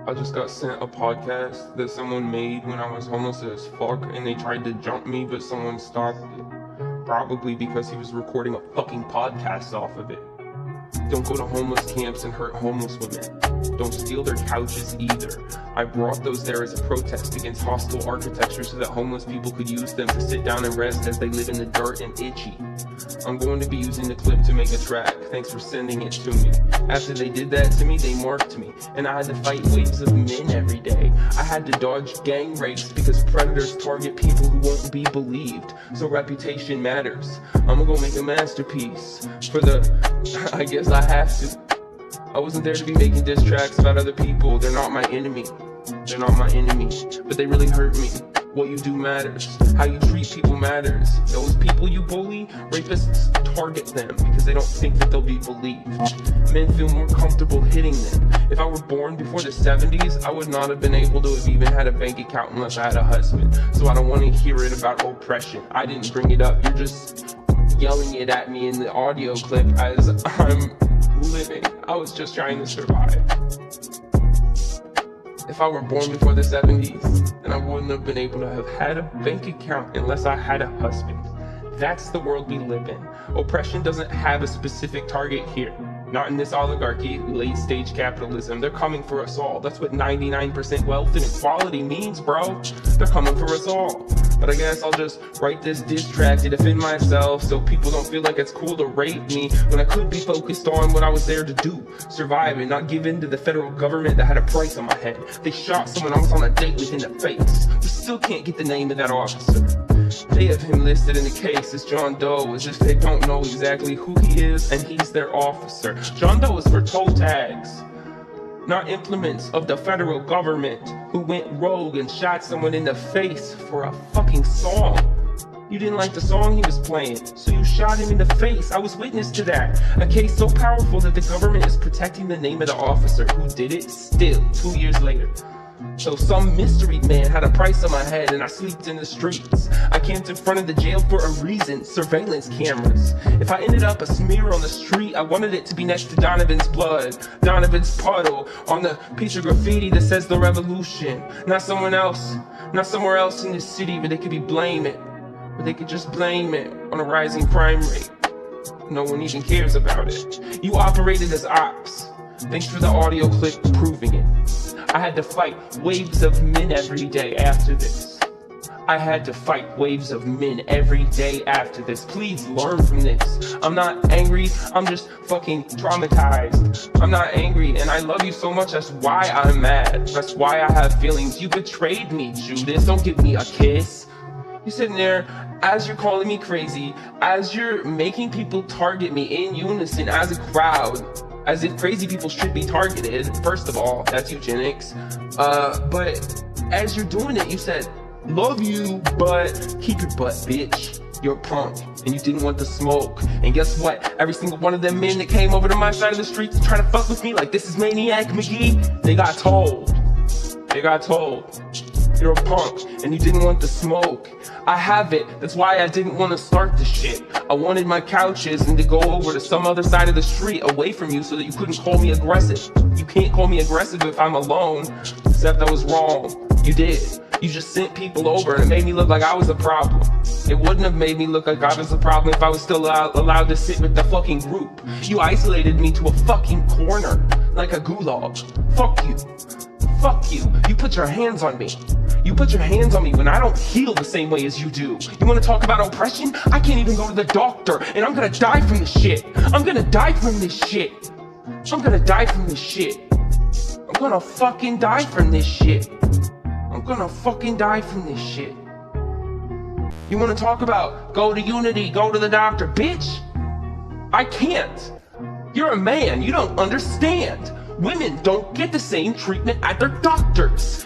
I just got sent a podcast that someone made when I was homeless as fuck, and they tried to jump me, but someone stopped it. Probably because he was recording a fucking podcast off of it. Don't go to homeless camps and hurt homeless women. Don't steal their couches either. I brought those there as a protest against hostile architecture so that homeless people could use them to sit down and rest as they live in the dirt and itchy. I'm going to be using the clip to make a track. Thanks for sending it to me. After they did that to me, they marked me, and I had to fight waves of men every day. I had to dodge gang rapes because predators target people who won't be believed. So reputation matters. I'm gonna go make a masterpiece for the... I guess I have to. I wasn't there to be making diss tracks about other people. They're not my enemy. They're not my enemy, but they really hurt me. What you do matters. How you treat people matters. Those people you bully, rapists target them because they don't think that they'll be believed. Men feel more comfortable hitting them. If I were born before the 70s, I would not have been able to have even had a bank account unless I had a husband. So I don't want to hear it about oppression. I didn't bring it up. You're just yelling it at me in the audio clip as I'm living. I was just trying to survive. If I were born before the 70s, then I wouldn't have been able to have had a bank account unless I had a husband. That's the world we live in. Oppression doesn't have a specific target here. Not in this oligarchy, late-stage capitalism. They're coming for us all. That's what 99% wealth and equality means, bro. They're coming for us all. But I guess I'll just write this diss track to defend myself so people don't feel like it's cool to rape me when I could be focused on what I was there to do. Survive and not give in to the federal government that had a price on my head. They shot someone I was on a date with in the face. We still can't get the name of that officer. They have him listed in the case as John Doe, as if they don't know exactly who he is and he's their officer. John Doe is for toe tags, not implements of the federal government who went rogue and shot someone in the face for a fucking song. You didn't like the song he was playing, so you shot him in the face. I was witness to that. A case so powerful that the government is protecting the name of the officer who did it still 2 years later. So some mystery man had a price on my head and I slept in the streets. I camped in front of the jail for a reason, surveillance cameras. If I ended up a smear on the street, I wanted it to be next to Donovan's blood, Donovan's puddle, on the piece of graffiti that says the revolution. Not someone else, not somewhere else in this city where they could be blaming, where they could just blame it on a rising crime rate. No one even cares about it. You operated as ops. Thanks for the audio clip proving it. I had to fight waves of men every day after this. I had to fight waves of men every day after this. Please learn from this. I'm not angry, I'm just fucking traumatized. I'm not angry and I love you so much, that's why I'm mad. That's why I have feelings. You betrayed me, Judas. Don't give me a kiss. You're sitting there as you're calling me crazy, as you're making people target me in unison as a crowd. As if crazy people should be targeted. First of all, that's eugenics. But as you're doing it, you said, love you, but keep your butt, bitch. You're a punk, and you didn't want the smoke. And guess what? Every single one of them men that came over to my side of the street to try to fuck with me like this is Maniac McGee, they got told. They got told. You're a punk, and you didn't want the smoke. I have it, that's why I didn't want to start the shit. I wanted my couches and to go over to some other side of the street away from you so that you couldn't call me aggressive. You can't call me aggressive if I'm alone, except I was wrong. You did. You just sent people over and it made me look like I was a problem. It wouldn't have made me look like I was a problem if I was still allowed to sit with the fucking group. You isolated me to a fucking corner, like a gulag. Fuck you. Fuck you. You put your hands on me. You put your hands on me when I don't heal the same way as you do. You wanna talk about oppression? I can't even go to the doctor, and I'm gonna die from this shit. I'm gonna die from this shit. I'm gonna die from this shit. I'm gonna fucking die from this shit. I'm gonna fucking die from this shit. You wanna talk about go to Unity, go to the doctor? Bitch, I can't. You're a man, you don't understand. Women don't get the same treatment at their doctors.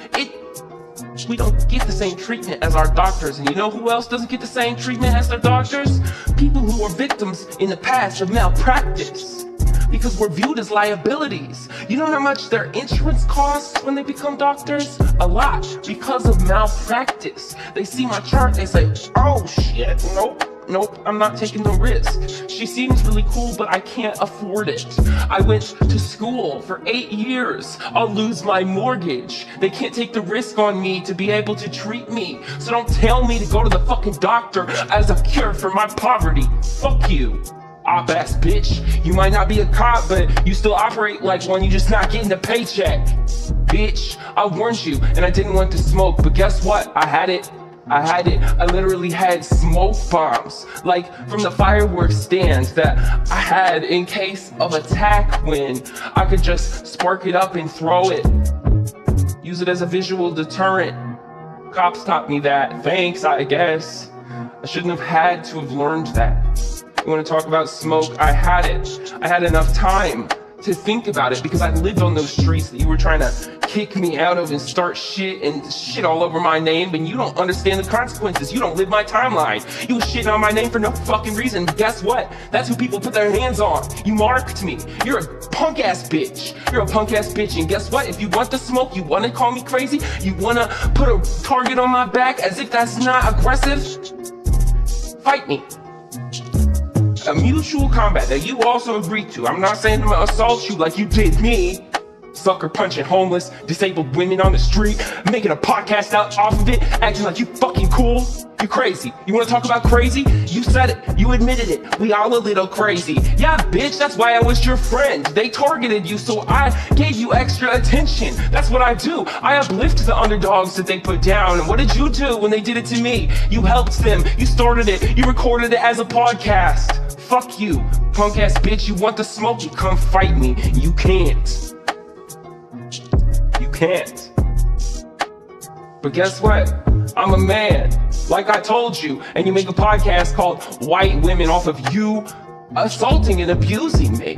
We don't get the same treatment as our doctors. And you know who else doesn't get the same treatment as their doctors? People who were victims in the past of malpractice. Because we're viewed as liabilities. You know how much their insurance costs when they become doctors? A lot, because of malpractice. They see my chart, they say, oh shit, nope, nope, I'm not taking the risk. She seems really cool, but I can't afford it. I went to school for 8 years. I'll lose my mortgage. They can't take the risk on me to be able to treat me. So don't tell me to go to the fucking doctor as a cure for my poverty. Fuck you, op-ass bitch. You might not be a cop, but you still operate like one. You just not getting a paycheck. Bitch, I warned you, and I didn't want to smoke, but guess what? I had it. I literally had smoke bombs, like from the fireworks stands that I had in case of attack, when I could just spark it up and throw it. Use it as a visual deterrent. Cops taught me that. Thanks, I guess. I shouldn't have had to have learned that. You want to talk about smoke? I had it. I had enough time to think about it because I lived on those streets that you were trying to kick me out of and start shit all over my name, but you don't understand the consequences. You don't live my timeline. You was shitting on my name for no fucking reason, but guess what? That's who people put their hands on. You marked me. You're a punk ass bitch. You're a punk ass bitch, and guess what? If you want the smoke, you want to call me crazy, you want to put a target on my back as if that's not aggressive, fight me. A mutual combat that you also agreed to. I'm not saying I'm gonna assault you like you did me. Sucker punching homeless, disabled women on the street, making a podcast out off of it, acting like you fucking cool. You crazy. You wanna talk about crazy? You said it. You admitted it. We all a little crazy. Yeah, bitch, that's why I was your friend. They targeted you, so I gave you extra attention. That's what I do. I uplift the underdogs that they put down. And what did you do when they did it to me? You helped them. You started it. You recorded it as a podcast. Fuck you, punk ass bitch. You want the smoke? You come fight me. You can't. You can't. But guess what? I'm a man, like I told you, and you make a podcast called White Women off of you assaulting and abusing me.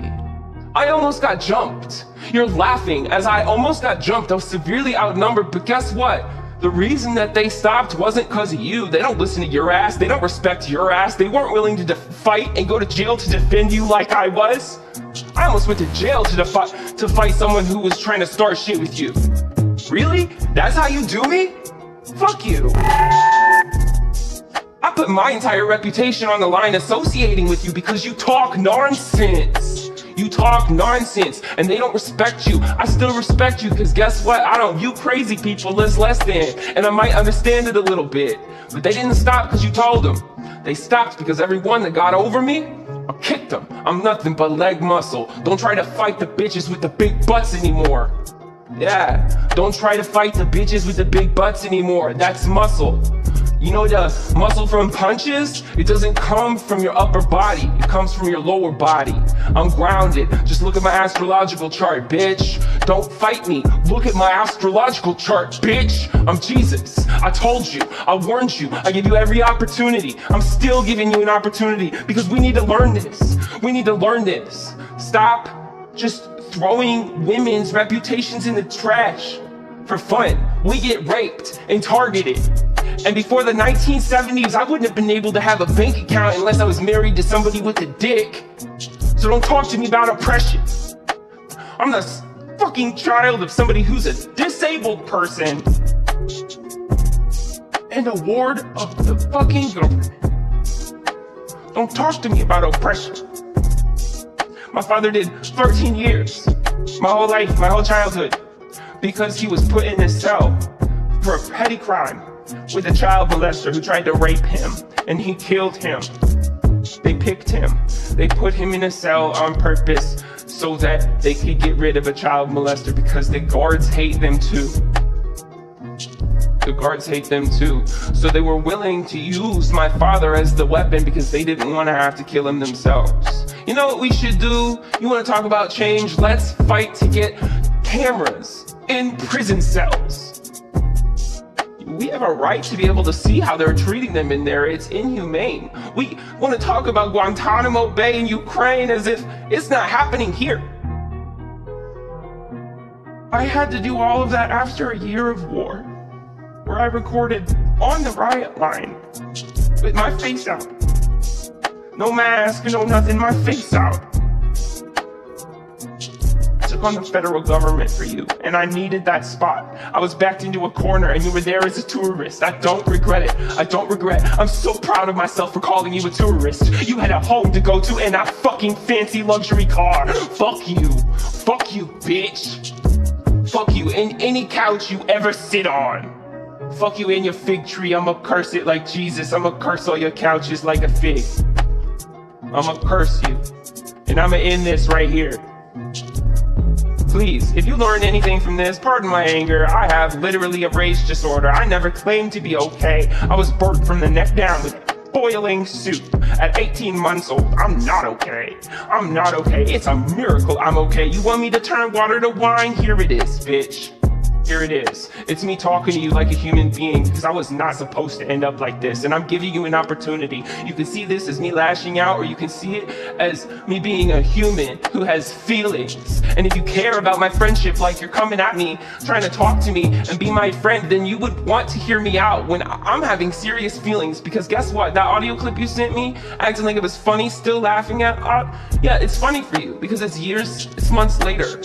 I almost got jumped. You're laughing as I almost got jumped. I was severely outnumbered, but guess what? The reason that they stopped wasn't because of you. They don't listen to your ass. They don't respect your ass. They weren't willing to fight and go to jail to defend you like I was. I almost went to jail to fight someone who was trying to start shit with you. Really? That's how you do me? Fuck you. I put my entire reputation on the line associating with you because you talk nonsense. You talk nonsense and they don't respect you. I still respect you because guess what? I don't view crazy people as less than, and I might understand it a little bit. But they didn't stop because you told them. They stopped because everyone that got over me, I kicked them. I'm nothing but leg muscle. Don't try to fight the bitches with the big butts anymore. Yeah, don't try to fight the bitches with the big butts anymore. That's muscle. You know the muscle from punches? It doesn't come from your upper body. It comes from your lower body. I'm grounded. Just look at my astrological chart, bitch. Don't fight me. Look at my astrological chart, bitch. I'm Jesus. I told you. I warned you. I gave you every opportunity. I'm still giving you an opportunity because we need to learn this. We need to learn this. Stop just throwing women's reputations in the trash for fun. We get raped and targeted. And before the 1970s, I wouldn't have been able to have a bank account unless I was married to somebody with a dick. So don't talk to me about oppression. I'm the fucking child of somebody who's a disabled person and a ward of the fucking government. Don't talk to me about oppression. My father did 13 years, my whole life, my whole childhood, because he was put in a cell for a petty crime with a child molester who tried to rape him, and he killed him. They picked him. They put him in a cell on purpose so that they could get rid of a child molester because the guards hate them too. The guards hate them too. So they were willing to use my father as the weapon because they didn't want to have to kill him themselves. You know what we should do? You want to talk about change? Let's fight to get cameras in prison cells. We have a right to be able to see how they're treating them in there. It's inhumane. We want to talk about Guantanamo Bay in Ukraine as if it's not happening here. I had to do all of that after a year of war, where I recorded on the riot line with my face out. No mask, no nothing, my face out. To took on the federal government for you, and I needed that spot. I was backed into a corner, and you were there as a tourist. I don't regret it. I don't regret. I'm so proud of myself for calling you a tourist. You had a home to go to and a fucking fancy luxury car. Fuck you. Fuck you, bitch. Fuck you in any couch you ever sit on. Fuck you in your fig tree. I'ma curse it like Jesus. I'ma curse all your couches like a fig. I'ma curse you. And I'ma end this right here. Please, if you learned anything from this, pardon my anger. I have literally a rage disorder. I never claimed to be okay. I was burnt from the neck down with boiling soup at 18 months old. I'm not okay. I'm not okay. It's a miracle I'm okay. You want me to turn water to wine? Here it is, bitch. Here it is. It's me talking to you like a human being because I was not supposed to end up like this, and I'm giving you an opportunity. You can see this as me lashing out, or you can see it as me being a human who has feelings. And if you care about my friendship like you're coming at me, trying to talk to me and be my friend, then you would want to hear me out when I'm having serious feelings. Because guess what? That audio clip you sent me, acting like it was funny, still laughing at, yeah, it's funny for you because it's years, it's months later.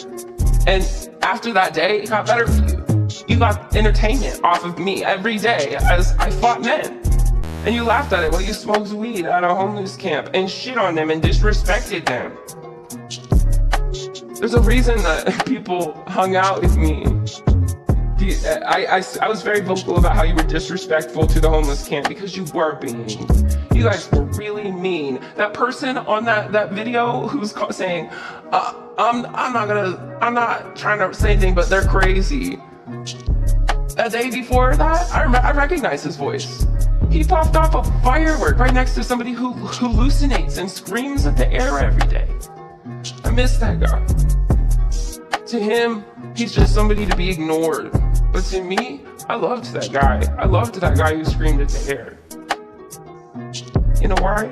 And after that day, it got better for you. You got entertainment off of me every day as I fought men. And you laughed at it while you smoked weed at a homeless camp and shit on them and disrespected them. There's a reason that people hung out with me. I was very vocal about how you were disrespectful to the homeless camp because you were being mean. You guys were really mean. That person on that video who's saying, I'm not trying to say anything, but they're crazy. A day before that, I recognize his voice. He popped off a firework right next to somebody who hallucinates and screams at the air every day. I miss that guy. To him, he's just somebody to be ignored. But to me, I loved that guy. I loved that guy who screamed at the air. You know why?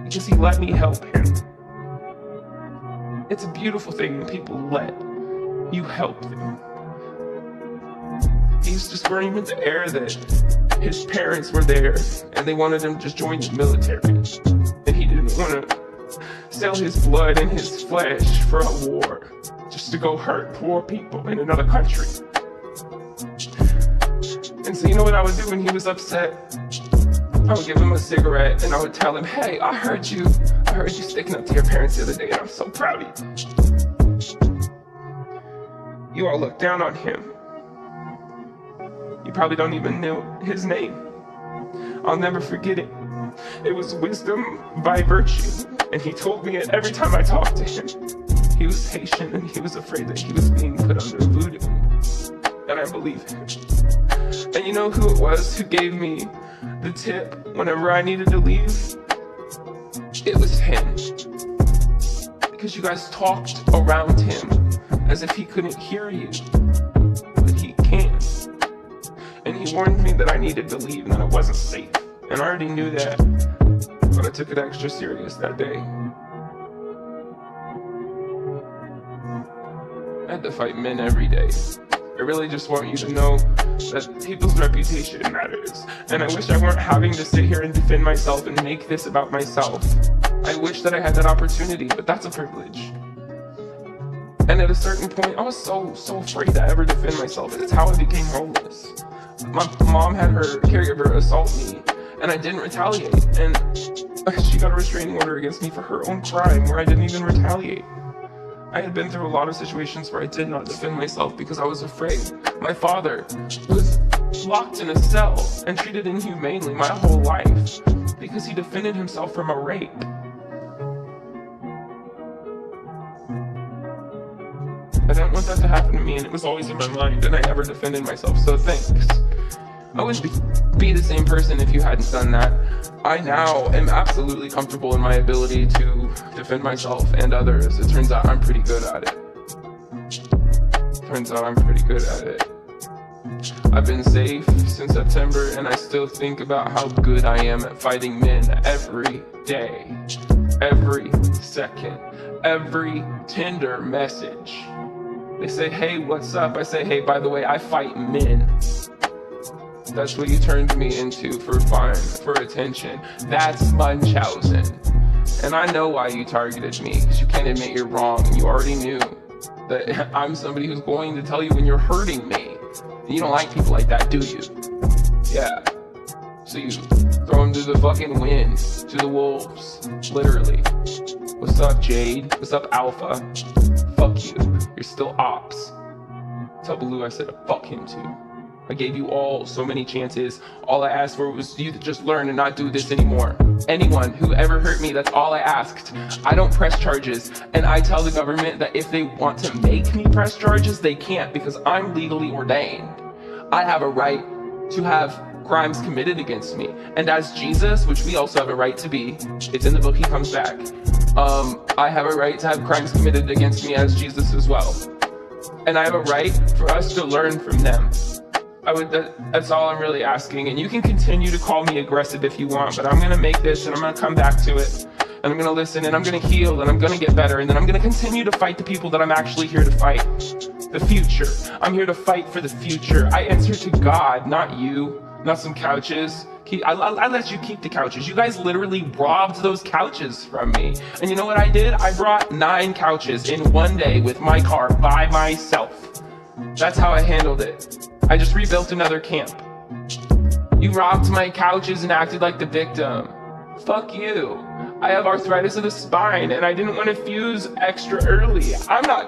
Because he let me help him. It's a beautiful thing when people let you help them. He used to scream in the air that his parents were there and they wanted him to just join the military. And he didn't want to sell his blood and his flesh for a war just to go hurt poor people in another country. And so you know what I would do when he was upset? I would give him a cigarette and I would tell him, hey, I heard you sticking up to your parents the other day and I'm so proud of you. You all look down on him. You probably don't even know his name. I'll never forget it. It was wisdom by virtue, and he told me it every time I talked to him. He was patient and he was afraid that he was being put under voodoo. And I believe him. And you know who it was who gave me the tip whenever I needed to leave? It was him. Because you guys talked around him as if he couldn't hear you. But he can. And he warned me that I needed to leave and that I wasn't safe. And I already knew that, but I took it extra serious that day. I had to fight men every day. I really just want you to know that people's reputation matters. And I wish I weren't having to sit here and defend myself and make this about myself. I wish that I had that opportunity, but that's a privilege. And at a certain point, I was so afraid to ever defend myself. It's how I became homeless. My mom had her caregiver assault me, and I didn't retaliate. And she got a restraining order against me for her own crime, where I didn't even retaliate. I had been through a lot of situations where I did not defend myself because I was afraid. My father was locked in a cell and treated inhumanely my whole life because he defended himself from a rape. I didn't want that to happen to me, and it was always in my mind, and I never defended myself, so thanks. I wouldn't be the same person if you hadn't done that. I now am absolutely comfortable in my ability to defend myself and others. It turns out I'm pretty good at it. I've been safe since September, and I still think about how good I am at fighting men every day, every second, every tender message. They say, hey, what's up? I say, hey, by the way, I fight men. That's what you turned me into for fun, for attention. That's Munchausen. And I know why you targeted me, because you can't admit you're wrong. You already knew that I'm somebody who's going to tell you when you're hurting me. And you don't like people like that, do you? Yeah. So you throw them to the fucking wind, to the wolves, literally. What's up, Jade? What's up, Alpha? Fuck you. You're still ops. Tell Baloo I said to fuck him too. I gave you all so many chances. All I asked for was you to just learn and not do this anymore. Anyone who ever hurt me, that's all I asked. I don't press charges, and I tell the government that if they want to make me press charges, they can't, because I'm legally ordained. I have a right to have crimes committed against me. And as Jesus, which we also have a right to be, it's in the book, he comes back. I have a right to have crimes committed against me as Jesus as well. And I have a right for us to learn from them. That's all I'm really asking. And you can continue to call me aggressive if you want, but I'm gonna make this and I'm gonna come back to it. And I'm gonna listen and I'm gonna heal and I'm gonna get better. And then I'm gonna continue to fight the people that I'm actually here to fight. The future. I'm here to fight for the future. I answer to God, not you, not some couches. I let you keep the couches. You guys literally robbed those couches from me. And you know what I did? I brought 9 couches in one day with my car by myself. That's how I handled it. I just rebuilt another camp. You robbed my couches and acted like the victim. Fuck you. I have arthritis of the spine and I didn't want to fuse extra early. I don't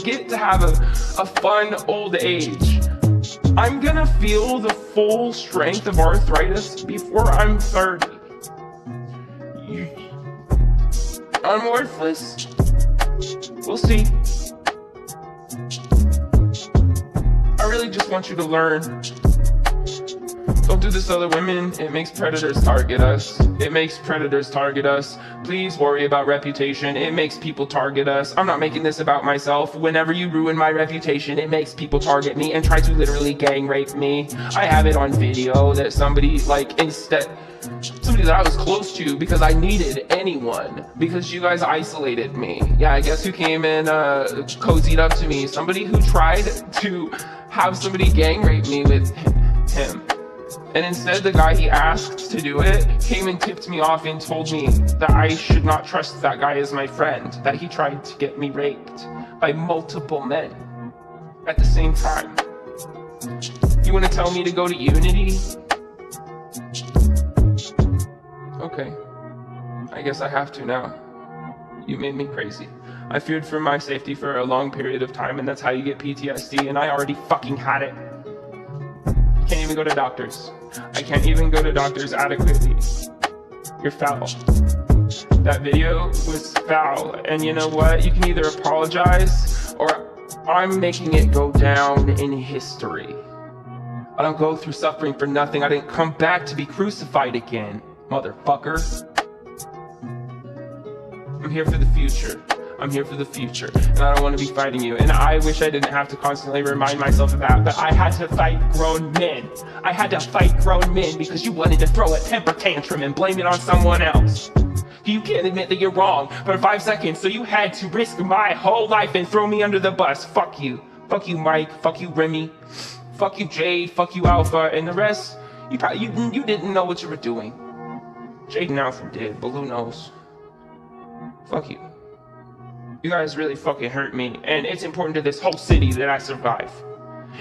get to have a fun old age. I'm gonna feel the full strength of arthritis before I'm 30. I'm worthless. We'll see. I really just want you to learn. Don't do this to other women. It makes predators target us. It makes predators target us. Please worry about reputation. It makes people target us. I'm not making this about myself. Whenever you ruin my reputation, it makes people target me and try to literally gang rape me. I have it on video that somebody that I was close to because I needed anyone, because you guys isolated me. Yeah, I guess who came and cozied up to me? Somebody who tried to have somebody gang rape me with him. And instead, the guy he asked to do it came and tipped me off and told me that I should not trust that guy as my friend, that he tried to get me raped by multiple men at the same time. You want to tell me to go to Unity? Okay, I guess I have to now. You made me crazy. I feared for my safety for a long period of time, and that's how you get PTSD, and I already fucking had it. Can't even go to doctors. I can't even go to doctors adequately. You're foul. That video was foul, and you know what? You can either apologize, or I'm making it go down in history. I don't go through suffering for nothing. I didn't come back to be crucified again, motherfucker. I'm here for the future. I'm here for the future, and I don't want to be fighting you. And I wish I didn't have to constantly remind myself of that, but I had to fight grown men. I had to fight grown men because you wanted to throw a temper tantrum and blame it on someone else. You can't admit that you're wrong for 5 seconds, so you had to risk my whole life and throw me under the bus. Fuck you. Fuck you, Mike. Fuck you, Remy. Fuck you, Jade. Fuck you, Alpha. And the rest, you didn't know what you were doing. Jade and Alpha did, but who knows? Fuck you. You guys really fucking hurt me, and it's important to this whole city that I survive.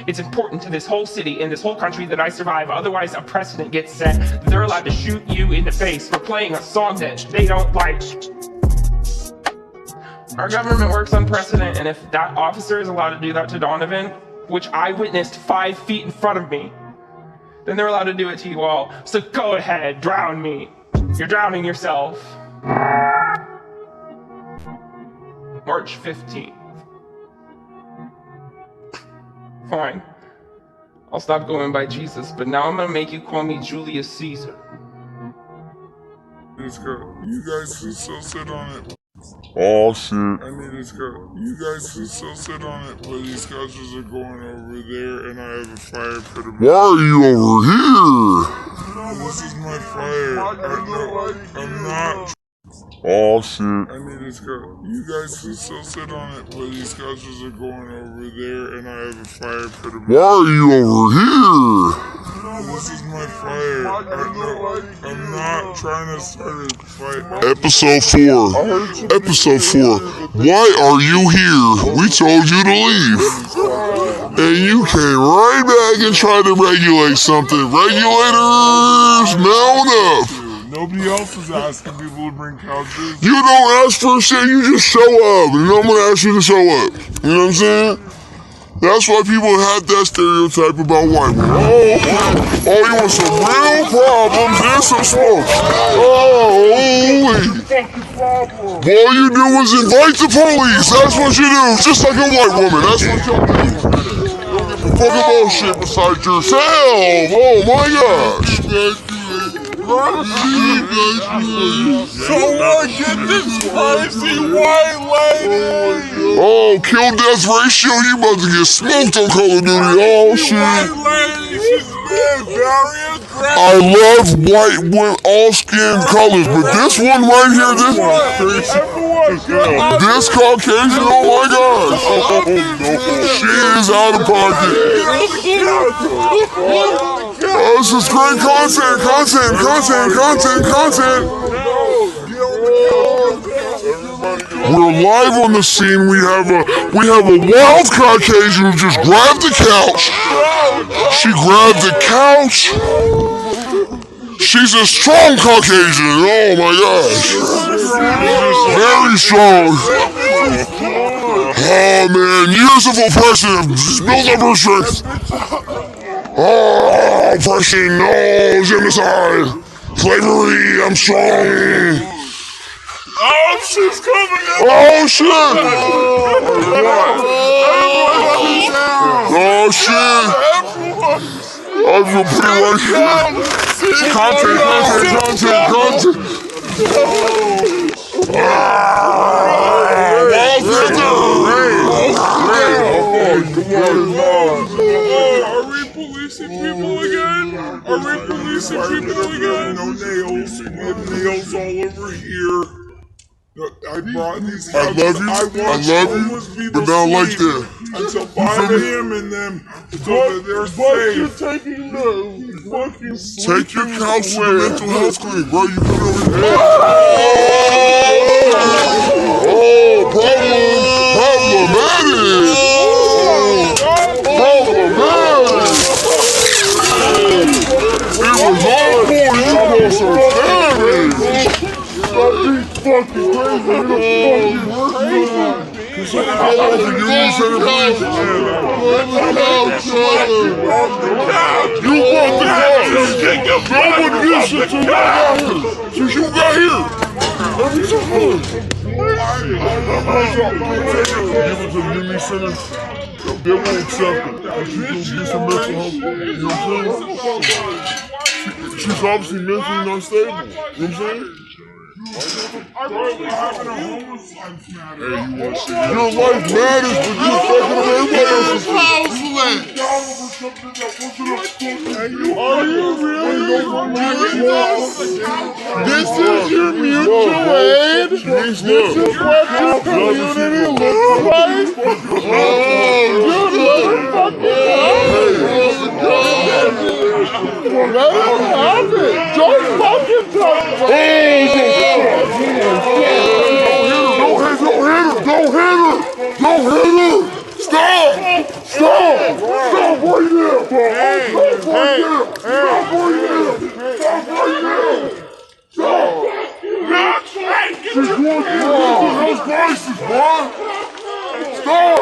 It's important to this whole city and this whole country that I survive, otherwise a precedent gets set. They're allowed to shoot you in the face for playing a song that they don't like. Our government works on precedent, and if that officer is allowed to do that to Donovan, which I witnessed 5 feet in front of me, then they're allowed to do it to you all. So go ahead, drown me. You're drowning yourself. March 15th. Fine. I'll stop going by Jesus, but now I'm gonna make you call me Julius Caesar. Let's go. You guys can still sit on it. Oh shit. I need this girl. You guys can still sit on it, but these couches are going over there, and I have a fire pit. Why are you over here? This is my fire. I'm not. Oh shit. I need this girl. You guys can still sit on it, but these couches are going over there, and I have a fire pit. Why are you over here? This is my fire. I'm not trying to start a fight. Episode 4. Episode 4. Why are you here? We told you to leave. And you came right back and tried to regulate something. Regulators, mount up. Nobody else is asking people to bring couches. You don't ask for shit, you just show up. And no one asks you to show up. You know what I'm saying? That's why people had that stereotype about white women. Oh, you want some real problems and some smoke. Holy. All you do is invite the police. That's what you do. Just like a white woman. That's what you do. Don't give a fuck about shit besides yourself. Oh my gosh. Someone get this spicy white lady! Oh, kill death ratio, you about to get smoked on Call of Duty. Oh shit. White lady, she's been very aggressive. I love white with all skin colors, but this one right here, this Caucasian, oh my gosh. She is out of pocket. Oh, this is great content. We're live on the scene. We have a wild Caucasian who just grabbed the couch. She grabbed the couch. She's a strong Caucasian. Oh my gosh. Very strong. Oh man, years of oppression have built up her strength. Oh, oppression, no, genocide, slavery, I'm strong. Oh, she's coming up! Oh shit! Oh shit! I feel pretty right here. Content. Are we policing people again? No nails. We have nails all over here. I brought these I love you, but not like that. Until 5 a.m. and then so that they're safe. Take your couch to the mental health clinic, bro. You come over here. Oh, problematic. It was all for you, some damage. Fucking You want the couch. No one gives it to you since you got here. Let me some food. Give it to the Union Center. They won't accept it. She's gonna get some mental health. You know what I'm saying? She's obviously mentally unstable. You know what I'm saying? Your life matters, but you're fucking with everybody else's life. Are you really This is your mutual aid? This is what your community looks like? Let him have it! Don't fucking touch Don't hit her! Stop right now! She's going through those crisis, boy! Stop!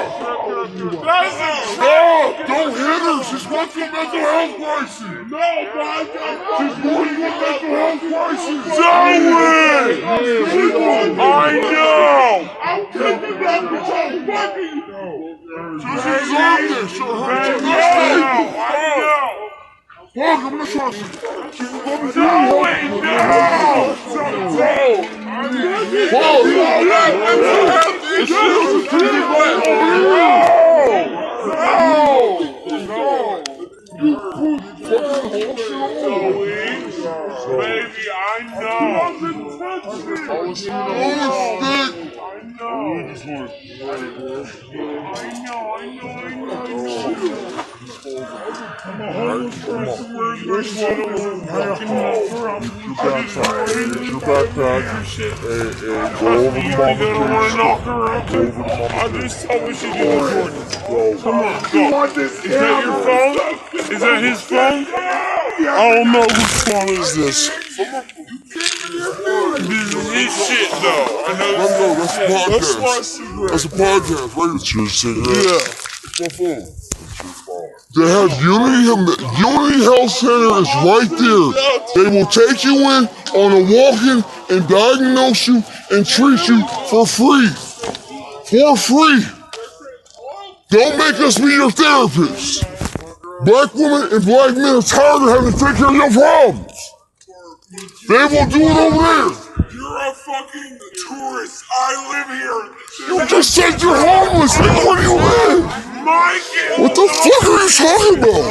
Don't hit her! She's going through a mental health crisis! She's going through a mental health crisis! I know! I'm taking that because fucking you! She's on this! She'll hurt you! I know! Fuck, I'm gonna try to... She's going to Baby, I know. I know. I'm a homeless person. Where's my shuttle? Fucking Get your backpack and go over to Mama K's. I just told what you do, Jordan. Come on, go. Is that your phone? Is that his phone? I don't know whose phone is this. This is his shit, though. I know. That's a podcast. That's a podcast, right? It's your cigarette. Yeah. It's my phone. They have Unity Health Center is right there. They will take you in on a walk-in and diagnose you and treat you for free. For free. Don't make us be your therapists. Black women and black men are tired of having to take care of your problems. They will do it over there. You're a fucking tourist. I live here. You just said you're homeless. Like, where do you live? What the fuck are you talking about?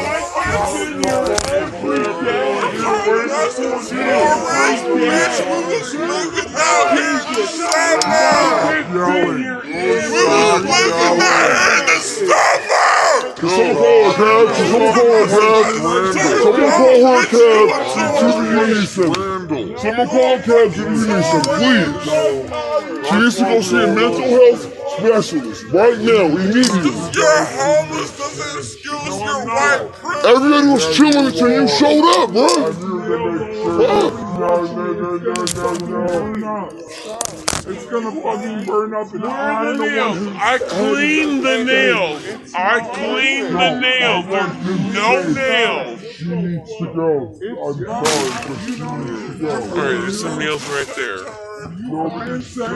Someone call her cab. Someone call her cab. Someone call a cab to the Unison, please. She needs to go see a mental health specialist right now, immediately. You're homeless doesn't excuse your white privilege. Everybody was chilling until you showed up, bro. No. It's gonna fucking burn up and I'm the one who... I cleaned the nails. There's no nails. She needs to go. I'm sorry, but she needs to go. Alright, there's some nails right there. Nobody's saying it.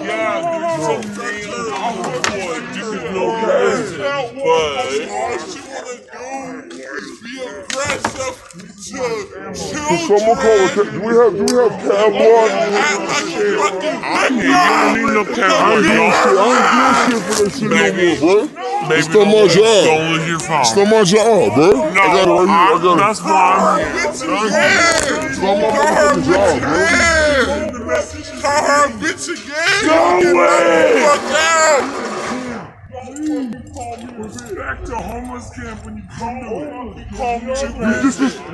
Yeah, there's some nails on the wood. This is no reason. But... be aggressive to someone call a cab? Do we have cab one? You don't need no cab. I ain't doing shit for that shit no more, bro. It's not my job. Don't lose your phone. It's not my job, bro. No, I got it right here. I got it. That's why I'm here. It's not my fucking job, bro. Call her a bitch again. No way. Fuck out. Respect the homeless camp when you come to it.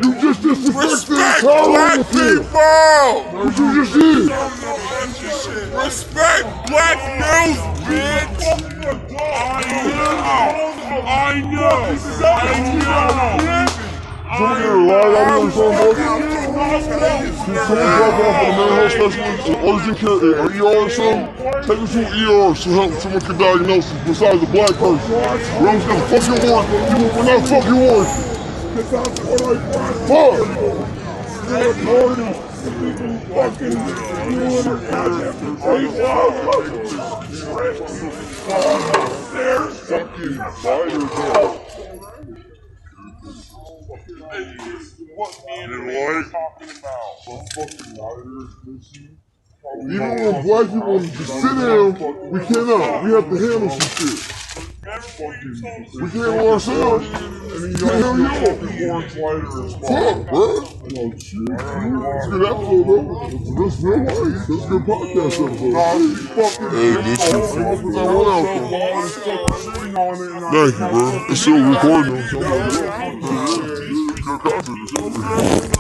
You just disrespected the black people. What you just did? Respect black news, bitch. I know. Someone get a ride out of here or something, Can someone drop off a mental health specialist or urgent care or ER or something? Take us to an ER so someone can diagnose us besides a black person. We're not gonna fucking work. We're not fucking working. Fuck! Even when black people just sit down, we cannot. We have to handle some shit. We can't handle ourselves. And then you handle yours. Fuck, bro. Let's get that episode, bro. That's real life. That's a good podcast episode. Hey, this shit fucking that one out there. Thank you, bro. It's still recording. Good content.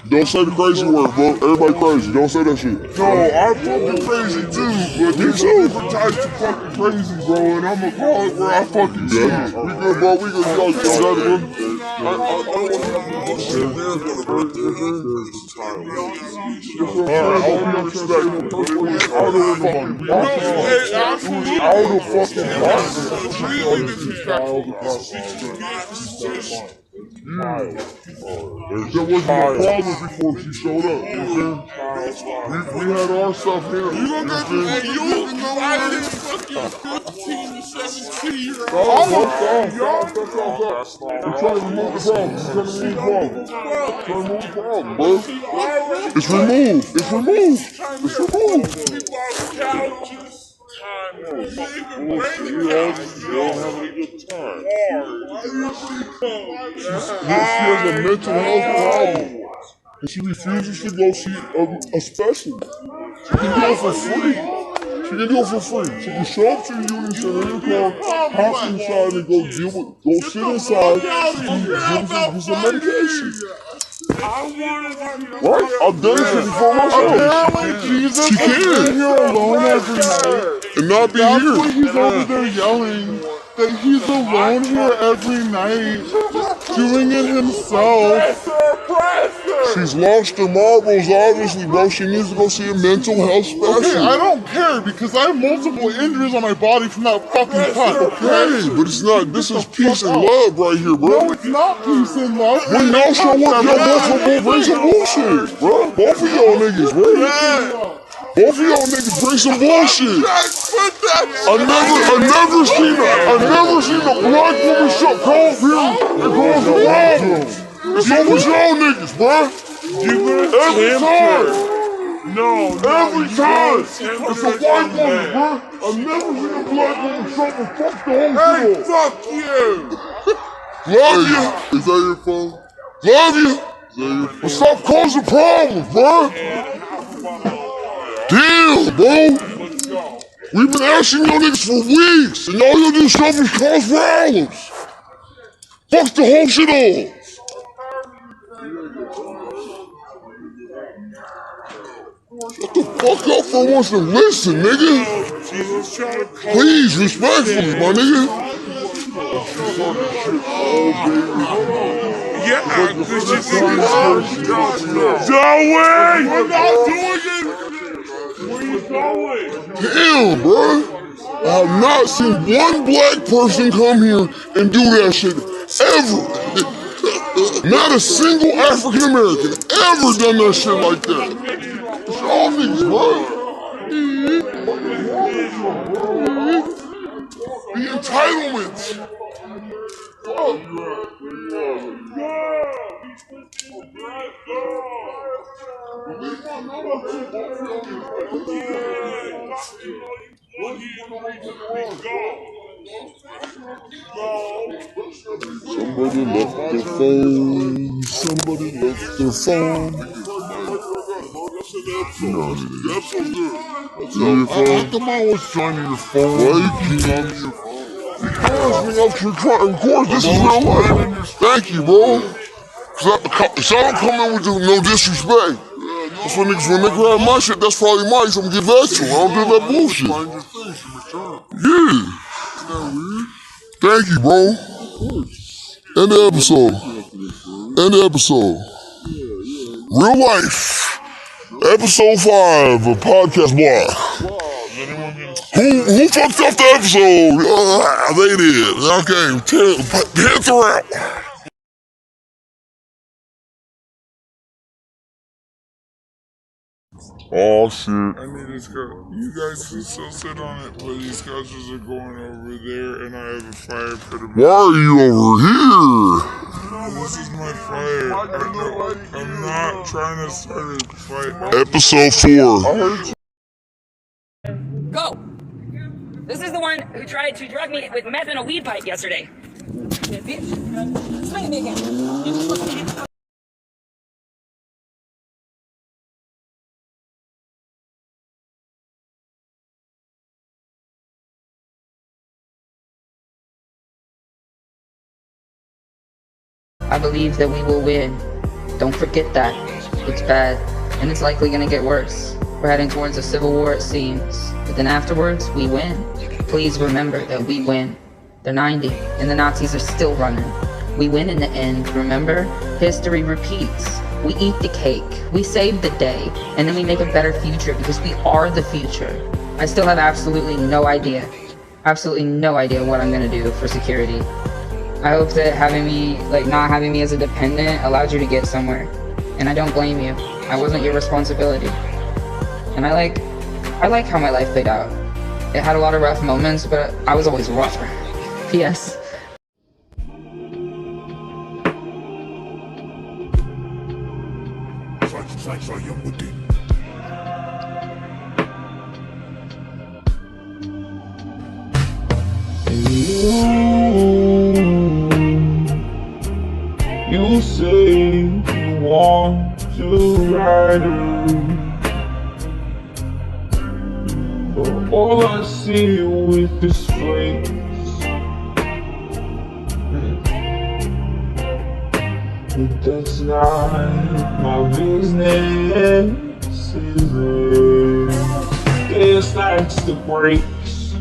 Don't say the crazy word, bro. Everybody crazy. Don't say that shit. No, I'm fucking crazy too, but there's different types of fucking crazy, bro, and I'm gonna call it where I fucking see it. We good, bro. We good. Y'all got it, bro. I don't want to have to bullshit. There's gonna be Alright, I want to respect it. All the fucking there was no problems before she showed up. You know what I'm saying? We had our stuff here. You don't got to know I didn't fucking 15 to 17 year old. We're trying to remove the problem. We're trying to remove the problem, bro. It's removed. It's removed. It's removed. People on couches. She has a mental health problem. And she refuses to go see a specialist. She can do it for free. She She can do it for free. She can show up to the unit center in her car, hop inside and go sit inside and give some medication. Right? I've done it before myself. Jesus She can. Here alone every night. And not be That's here. why he's over there yelling that he's alone here every night, doing it himself. She's lost her marbles, obviously, bro. She needs to go see a mental health specialist. Okay, I don't care because I have multiple injuries on my body from that fucking cut. Okay, but it's not. This is peace and love right here, bro. No, it's not peace and love. When y'all show up, y'all both bring some bullshit, bro. Both of y'all niggas, bro. Both of y'all niggas bring some bullshit. I never seen a black woman come up here and cause a problem. It's always y'all niggas, bro. Every time. No, Every time. It's a white woman, bro. I never seen a black woman show and fuck the whole shit. fuck you. Love you. Is that your phone? Love you. But stop causing problems, bro. Damn, bro. We've been asking y'all niggas for weeks, and all y'all do stuff is cause problems. Fuck the whole shit off. Shut the fuck up for once and listen, nigga. Please, respectfully, my nigga. Yeah, because you see Joey! We're not doing it! Where are you going? Damn, bro. I have not seen one black person come here and do that shit ever. Not a single African American ever done that shit like that. It's all niggas, bro. The entitlements. Somebody left their phone. Somebody left their phone. No, that's so good. How come I always joining your phone? Why you keep on your phone? Because of course, this is real life. Thank you, bro. Cause I don't come in with no disrespect. That's when niggas, when they grab my shit, that's probably mine, so I'm gonna give that to them. I don't do that bullshit. Yeah. Thank you, bro. End the episode. End the episode. Real life. Episode 5 of Podcast Block. Who fucked up the episode? They did. Okay, Panther out. Oh shit. I need this girl. You guys can still sit on it, but these couches are going over there, and I have a fire pit. Why are you over here? This is my fire. I'm not trying to start a fight. Episode 4. Go! This is the one who tried to drug me with meth in a weed pipe yesterday. Swing me again. I believe that we will win. Don't forget that. It's bad, and it's likely gonna get worse. We're heading towards a civil war, it seems. But then afterwards, we win. Please remember that we win. They're 90, and the Nazis are still running. We win in the end, remember? History repeats. We eat the cake, we save the day, and then we make a better future because we are the future. I still have absolutely no idea what I'm gonna do for security. I hope that not having me as a dependent allowed you to get somewhere. And I don't blame you. I wasn't your responsibility. And I like how my life played out. It had a lot of rough moments, but I was always rougher. P.S. You say you want to ride her, but All I see with this face. But that's not my business, is it? Guess that's the breaks.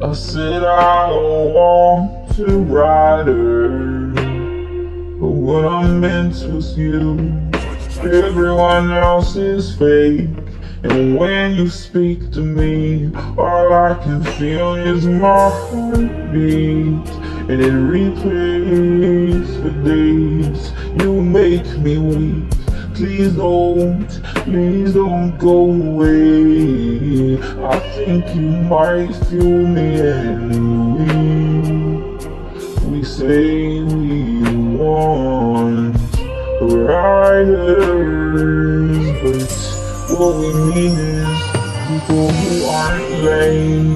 I said I want to ride her, but what I meant was you. Everyone else is fake, and when you speak to me, all I can feel is my heartbeat, and it replays for days. You make me weak. Please don't go away. I think you might feel me anyway. We say we want riders, but what we mean is people who aren't lame.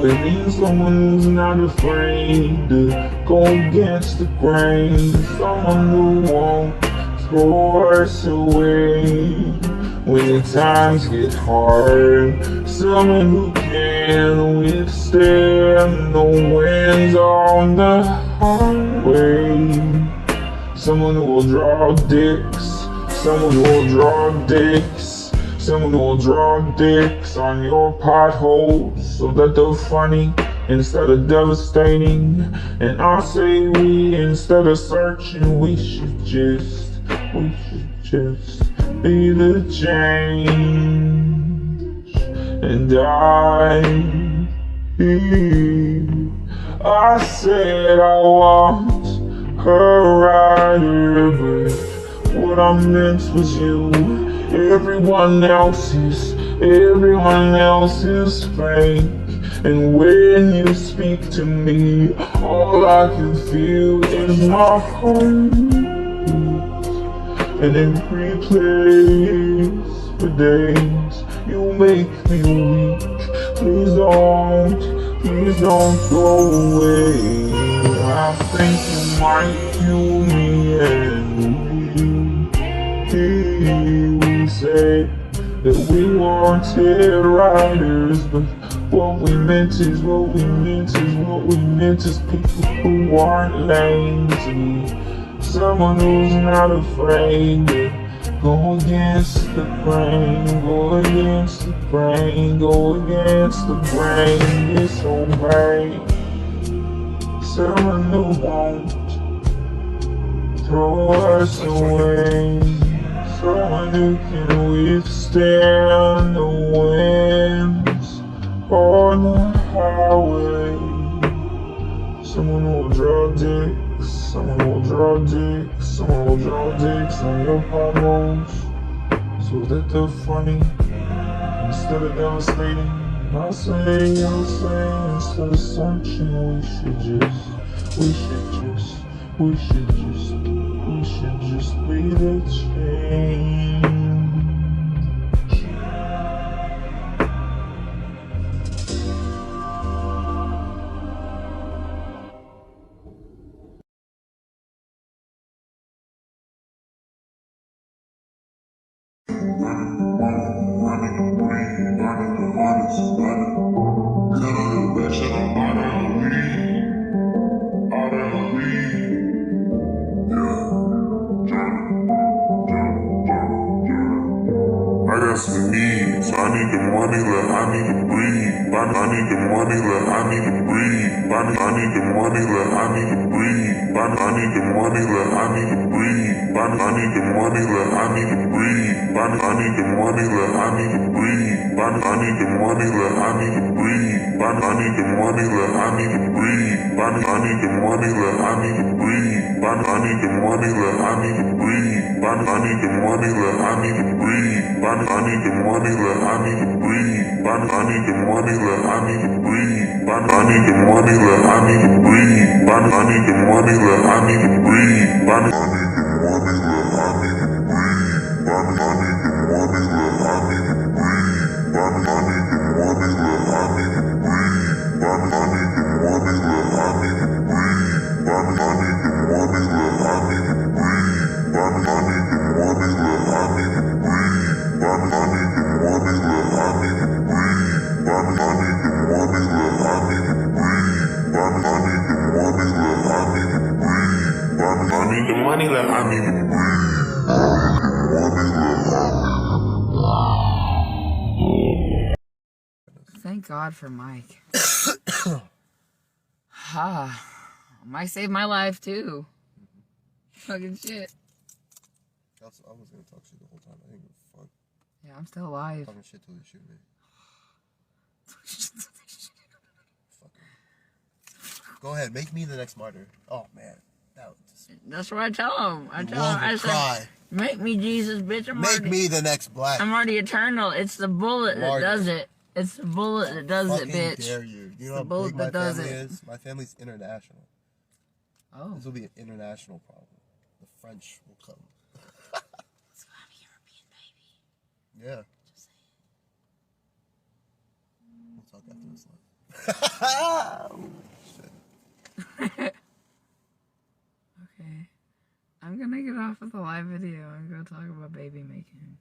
We need someone who's not afraid to go against the grain. Someone who won't throw us away when the times get hard. Someone who can withstand the winds on the highway. Someone who will draw dicks. Someone who will draw dicks. Someone who will draw dicks on your potholes so that they're funny instead of devastating. And I say we, instead of searching, we should just be the change. And I said I want her rider, but what I meant was you. Everyone else is fake, and when you speak to me, all I can feel is my heart, and it replays for days. You make me weak. Please don't go away. I think you might feel me anyway. We say that we wanted riders, but what we meant is people who aren't lazy. Someone who's not afraid to go against the grain, go against the grain. It's alright. Someone who won't throw us away. Someone who can withstand the winds on the highway. Someone who will draw dicks. Someone will draw dicks on your potholes so that they're funny instead of devastating. I say, instead of searching, we should just be the change. I got some needs. I need the money, I need to breathe. I need the money, I need to breathe. I need the money, I need to breathe. I need the money, I need to breathe. I need the money, I need to breathe. I need the money, I need to breathe. I need the money, I need to breathe. I need the money, I need to breathe. I need the money, I need to breathe. I need the money, I need to breathe. I need the money, I need to breathe. I need the money, I need to breathe. I need the money, I need to breathe. I need the money, I need to breathe. I need the money, I need to breathe. I need the money, I need to breathe. I need the money, I need to breathe. I need the money, I need to breathe. I need the money, I need to breathe. I need the money let I need to breathe. Thank God for Mike. Mike saved my life too. Fucking shit. I was gonna talk shit the whole time. I didn't give a fuck. Yeah, I'm still alive. Talking shit till they shoot me. Fucking. Go ahead, make me the next martyr. Oh man, that was just... That's what I tell him. I said, make me Jesus, bitch. Make me the next black. I'm already eternal. It's the bullet that does it. It's the bullet that does it, bitch. Dare you? You know how big my family is? My family's international. Oh. This will be an international problem. The French will come. It's gonna be European, baby. Yeah. Just We'll talk after this live. Okay. I'm gonna get off of the live video and go talk about baby making.